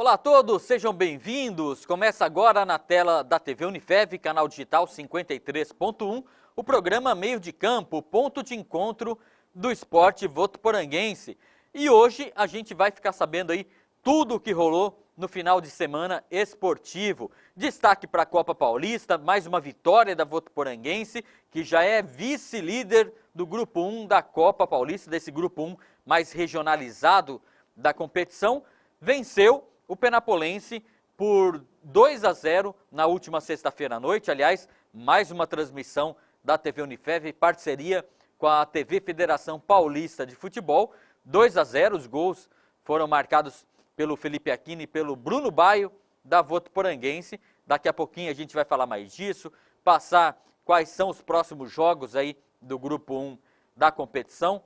Olá a todos, sejam bem-vindos. Começa agora na tela da TV Unifev, canal digital 53.1, o programa Meio de Campo, ponto de encontro do esporte votuporanguense. E hoje a gente vai ficar sabendo aí tudo o que rolou no final de semana esportivo. Destaque para a Copa Paulista, mais uma vitória da Votuporanguense, que já é vice-líder do Grupo 1 da Copa Paulista, desse Grupo 1 mais regionalizado da competição. Venceu o Penapolense por 2-0 na última sexta-feira à noite. Aliás, mais uma transmissão da TV Unifev, parceria com a TV Federação Paulista de Futebol. 2-0, os gols foram marcados pelo Felipe Aquino e pelo Bruno Baio, da Votuporanguense. Daqui a pouquinho a gente vai falar mais disso, passar quais são os próximos jogos aí do Grupo 1 da competição.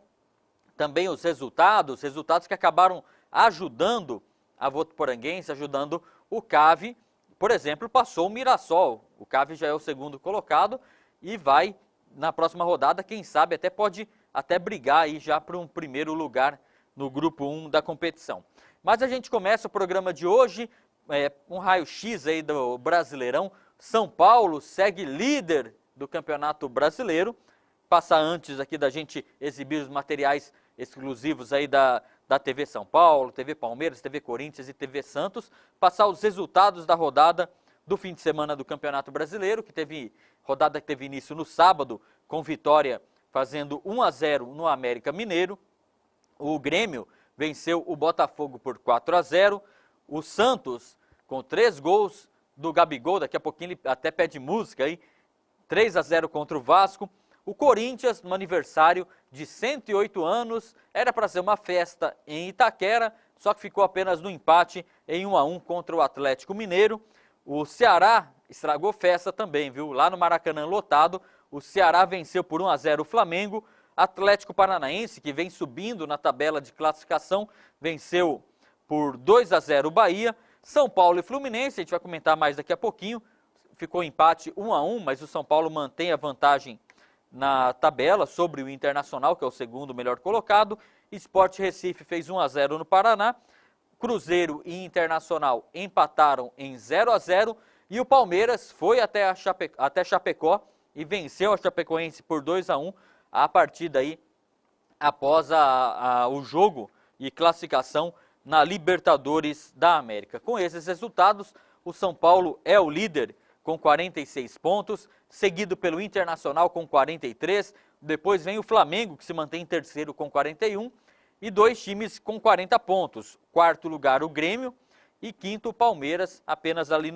Também os resultados que acabaram ajudando a Votuporanguense, ajudando o CAV. Por exemplo, passou o Mirassol. O CAV já é o segundo colocado e vai, na próxima rodada, quem sabe até pode brigar aí já para um primeiro lugar no Grupo 1 da competição. Mas a gente começa o programa de hoje, um raio-x aí do Brasileirão. São Paulo segue líder do Campeonato Brasileiro. Passar antes aqui da gente exibir os materiais exclusivos aí da TV São Paulo, TV Palmeiras, TV Corinthians e TV Santos, passar os resultados da rodada do fim de semana do Campeonato Brasileiro, rodada que teve início no sábado, com Vitória fazendo 1-0 no América Mineiro. O Grêmio venceu o Botafogo por 4-0. O Santos, com 3 gols do Gabigol, daqui a pouquinho ele até pede música aí, 3-0 contra o Vasco. O Corinthians, no aniversário de 108 anos, era para ser uma festa em Itaquera, só que ficou apenas no empate em 1-1 contra o Atlético Mineiro. O Ceará estragou festa também, viu? Lá no Maracanã lotado, o Ceará venceu por 1-0 o Flamengo. Atlético Paranaense, que vem subindo na tabela de classificação, venceu por 2-0 o Bahia. São Paulo e Fluminense, a gente vai comentar mais daqui a pouquinho, ficou empate 1-1, mas o São Paulo mantém a vantagem na tabela sobre o Internacional, que é o segundo melhor colocado. Sport Recife fez 1-0 no Paraná. Cruzeiro e Internacional empataram em 0-0. E o Palmeiras foi até Chapecó e venceu a Chapecoense por 2-1. A partida aí após o jogo e classificação na Libertadores da América. Com esses resultados, o São Paulo é o líder com 46 pontos, seguido pelo Internacional com 43, depois vem o Flamengo, que se mantém em terceiro com 41, e 2 times com 40 pontos. Quarto lugar o Grêmio e quinto o Palmeiras, apenas ali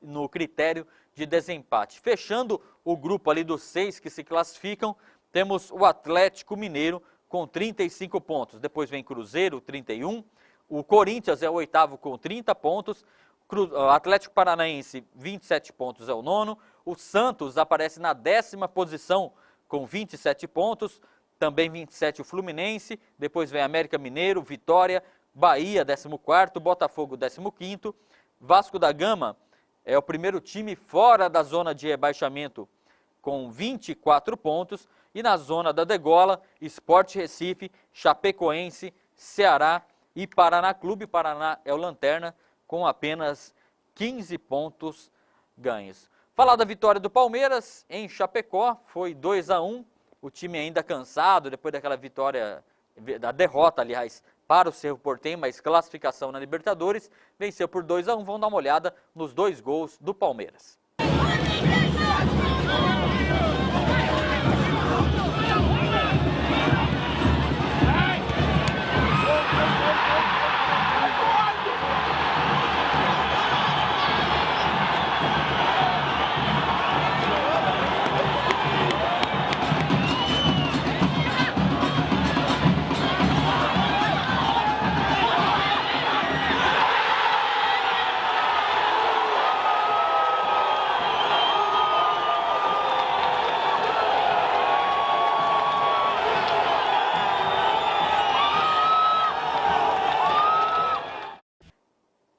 no critério de desempate. Fechando o grupo ali dos 6 que se classificam, temos o Atlético Mineiro com 35 pontos, depois vem Cruzeiro, 31, o Corinthians é o oitavo com 30 pontos, o Atlético Paranaense, 27 pontos, é o nono. O Santos aparece na 10ª posição com 27 pontos. Também 27 o Fluminense. Depois vem América Mineiro, Vitória, Bahia, 14º, Botafogo, 15º. Vasco da Gama é o primeiro time fora da zona de rebaixamento com 24 pontos. E na zona da degola, Sport Recife, Chapecoense, Ceará e Paraná Clube. Paraná é o lanterna, com apenas 15 pontos ganhos. Falar da vitória do Palmeiras em Chapecó, foi 2-1, o time ainda cansado, depois daquela vitória, da derrota, aliás, para o Cerro Porteño, mas classificação na Libertadores, venceu por 2-1, vamos dar uma olhada nos 2 gols do Palmeiras.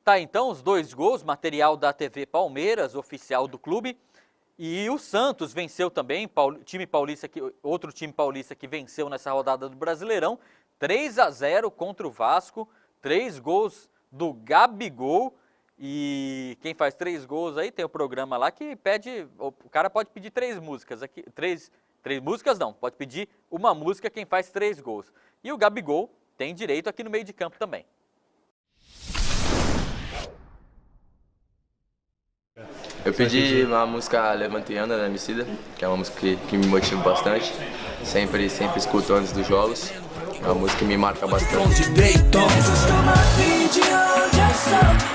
Tá, então, os 2 gols, material da TV Palmeiras, oficial do clube. E o Santos venceu também, outro time paulista que venceu nessa rodada do Brasileirão, 3-0 contra o Vasco, 3 gols do Gabigol. E quem faz 3 gols aí, tem o programa lá que pede, o cara pode pedir 3 músicas aqui, 3 músicas não, pode pedir uma música quem faz 3 gols. E o Gabigol tem direito aqui no meio de campo também. Eu pedi uma música Levante e Anda da Emicida, que é uma música que me motiva bastante, sempre escuto antes dos jogos, é uma música que me marca bastante.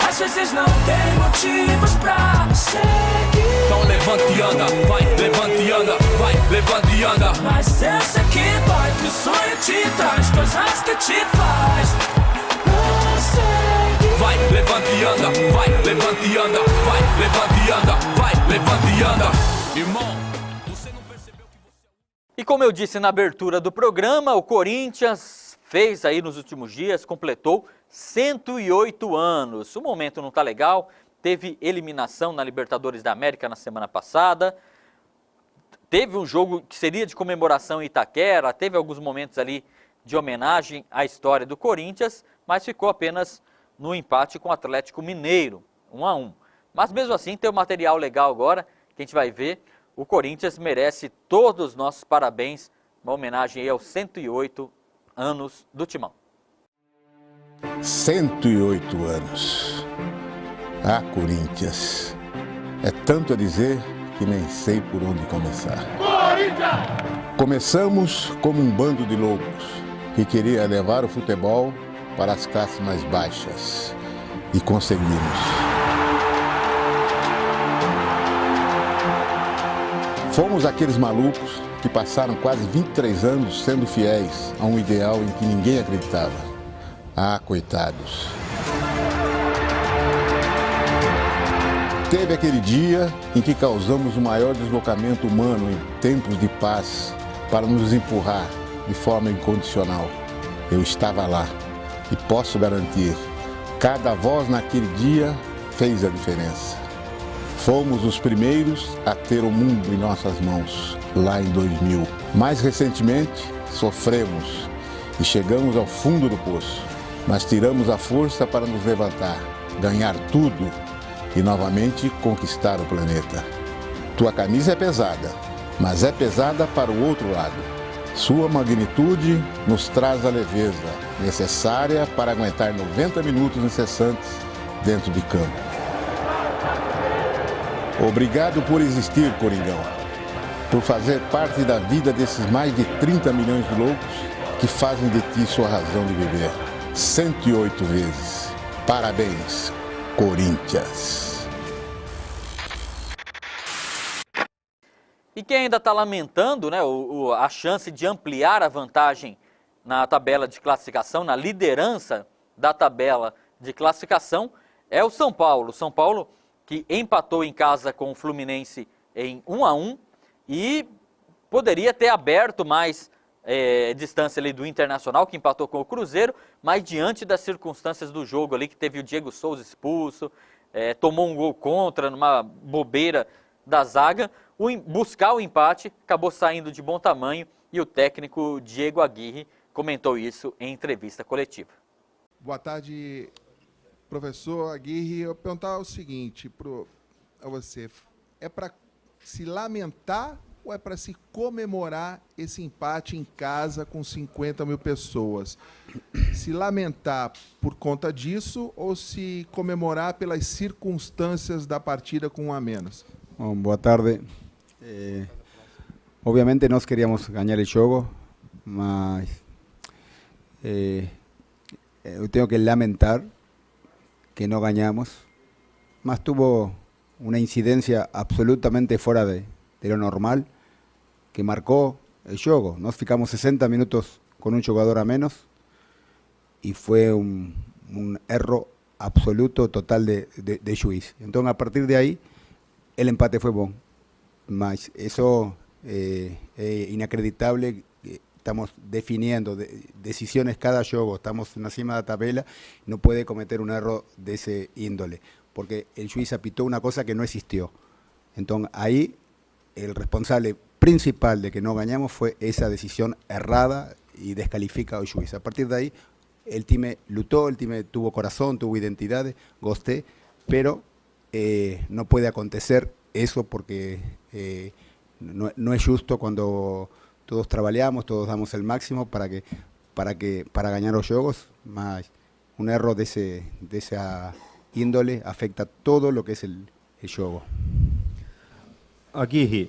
Às vezes não tem motivos pra seguir. Então levante e anda, vai, levante e anda, vai, levante e anda. Mas eu sei que vai, que o sonho te traz coisas que te faz prosseguir. Vai, levante e anda, vai, levante e anda, vai, levante e anda, vai, levante e anda. Irmão, você não percebeu que você... E como eu disse na abertura do programa, o Corinthians fez aí nos últimos dias, completou 108 anos. O momento não tá legal, teve eliminação na Libertadores da América na semana passada, teve um jogo que seria de comemoração em Itaquera, teve alguns momentos ali de homenagem à história do Corinthians, mas ficou apenas no empate com o Atlético Mineiro, 1-1. Mas mesmo assim tem um material legal agora, que a gente vai ver. O Corinthians merece todos os nossos parabéns, uma homenagem aí aos 108 anos do Timão. 108 anos. Ah, Corinthians. É tanto a dizer que nem sei por onde começar. Corinthians! Começamos como um bando de loucos que queria levar o futebol para as classes mais baixas. E conseguimos. Fomos aqueles malucos que passaram quase 23 anos sendo fiéis a um ideal em que ninguém acreditava. Ah, coitados. Teve aquele dia em que causamos o maior deslocamento humano em tempos de paz para nos empurrar de forma incondicional. Eu estava lá e posso garantir, cada voz naquele dia fez a diferença. Fomos os primeiros a ter o mundo em nossas mãos, lá em 2000. Mais recentemente, sofremos e chegamos ao fundo do poço. Mas tiramos a força para nos levantar, ganhar tudo e novamente conquistar o planeta. Tua camisa é pesada, mas é pesada para o outro lado. Sua magnitude nos traz a leveza necessária para aguentar 90 minutos incessantes dentro de campo. Obrigado por existir, Coringão, por fazer parte da vida desses mais de 30 milhões de loucos que fazem de ti sua razão de viver. 108 vezes. Parabéns, Corinthians. E quem ainda está lamentando, né, a chance de ampliar a vantagem na tabela de classificação, na liderança da tabela de classificação, é o São Paulo. São Paulo que empatou em casa com o Fluminense em 1-1 e poderia ter aberto mais distância ali do Internacional, que empatou com o Cruzeiro, mas diante das circunstâncias do jogo ali, que teve o Diego Souza expulso, tomou um gol contra, numa bobeira da zaga, buscar o empate, acabou saindo de bom tamanho, e o técnico Diego Aguirre comentou isso em entrevista coletiva. Boa tarde, professor Aguirre. Eu perguntar o seguinte a você, é para se lamentar ou é para se comemorar esse empate em casa com 50 mil pessoas? Se lamentar por conta disso ou se comemorar pelas circunstâncias da partida com 1 a menos? Bom, boa tarde. Obviamente nós queríamos ganhar o jogo, mas eu tenho que lamentar que não ganhamos, mas tuvo uma incidência absolutamente fora de lo normal, que marcó el juego. Nos ficamos 60 minutos con un jugador a menos y fue un error absoluto, total de juiz. Entonces, a partir de ahí, el empate fue bueno. Mas eso es inacreditable. Estamos definiendo decisiones cada juego, estamos en la cima de la tabla, no puede cometer un error de ese índole, porque el juiz apitó una cosa que no existió. Entonces, ahí el responsable principal de que no ganamos fue esa decisión errada y descalifica al juiz. A partir de ahí, el time lutó, el time tuvo corazón, tuvo identidad, gosté, pero no puede acontecer eso porque no es justo cuando todos trabajamos, todos damos el máximo para ganar los juegos, más un error de esa índole afecta todo lo que es el jogo. Aguirre,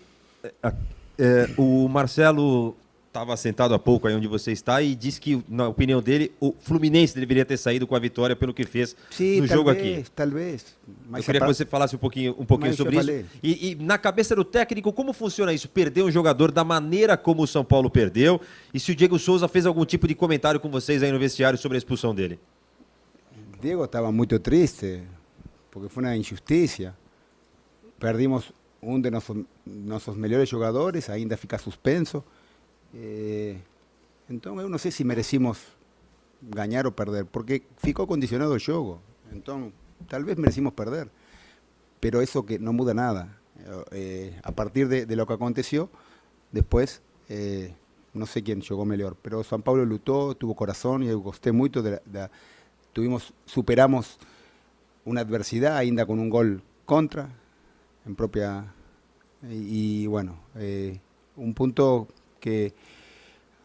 o Marcelo estava sentado há pouco aí onde você está e disse que, na opinião dele, o Fluminense deveria ter saído com a vitória pelo que fez no jogo aqui. Talvez. Eu queria que você falasse um pouquinho sobre isso. E na cabeça do técnico, como funciona isso? Perder um jogador da maneira como o São Paulo perdeu? E se o Diego Souza fez algum tipo de comentário com vocês aí no vestiário sobre a expulsão dele? Diego estava muito triste, porque foi uma injustiça. Perdimos um de nossos melhores jogadores, ainda fica suspenso. Então eu não sei se merecimos ganhar ou perder, porque ficou condicionado o jogo. Então talvez merecimos perder, pero isso que não muda nada. A partir de lo que aconteceu, depois não sei quem jogou melhor, pero São Paulo lutou, tuvo coração e eu gostei muito superamos uma adversidade ainda com um gol contra en propia y bueno, un punto que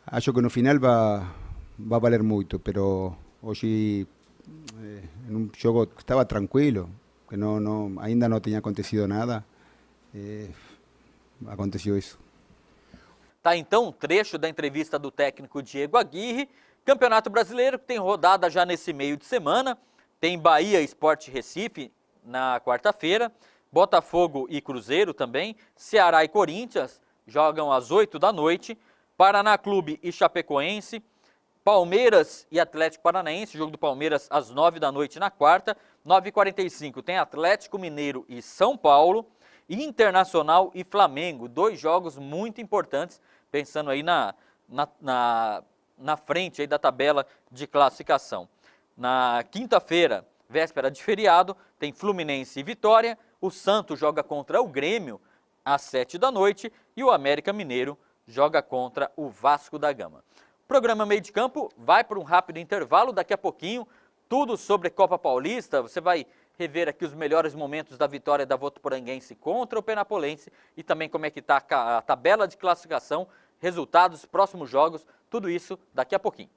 acho que no final va a valer muito, pero hoje en un jogo que estava tranquilo, que ainda não tinha acontecido nada, aconteceu isso. Tá então um trecho da entrevista do técnico Diego Aguirre. Campeonato Brasileiro que tem rodada já nesse meio de semana, tem Bahia e Sport Recife na quarta-feira, Botafogo e Cruzeiro também, Ceará e Corinthians jogam às 8 da noite, Paraná Clube e Chapecoense, Palmeiras e Atlético Paranaense, jogo do Palmeiras às 9 da noite na quarta, 9h45 tem Atlético Mineiro e São Paulo, Internacional e Flamengo, 2 jogos muito importantes, pensando aí na frente aí da tabela de classificação. Na quinta-feira, véspera de feriado, tem Fluminense e Vitória, o Santos joga contra o Grêmio às 7 da noite e o América Mineiro joga contra o Vasco da Gama. O programa Meio de Campo vai para um rápido intervalo, daqui a pouquinho, tudo sobre Copa Paulista, você vai rever aqui os melhores momentos da vitória da Votuporanguense contra o Penapolense e também como é que está a tabela de classificação, resultados, próximos jogos, tudo isso daqui a pouquinho.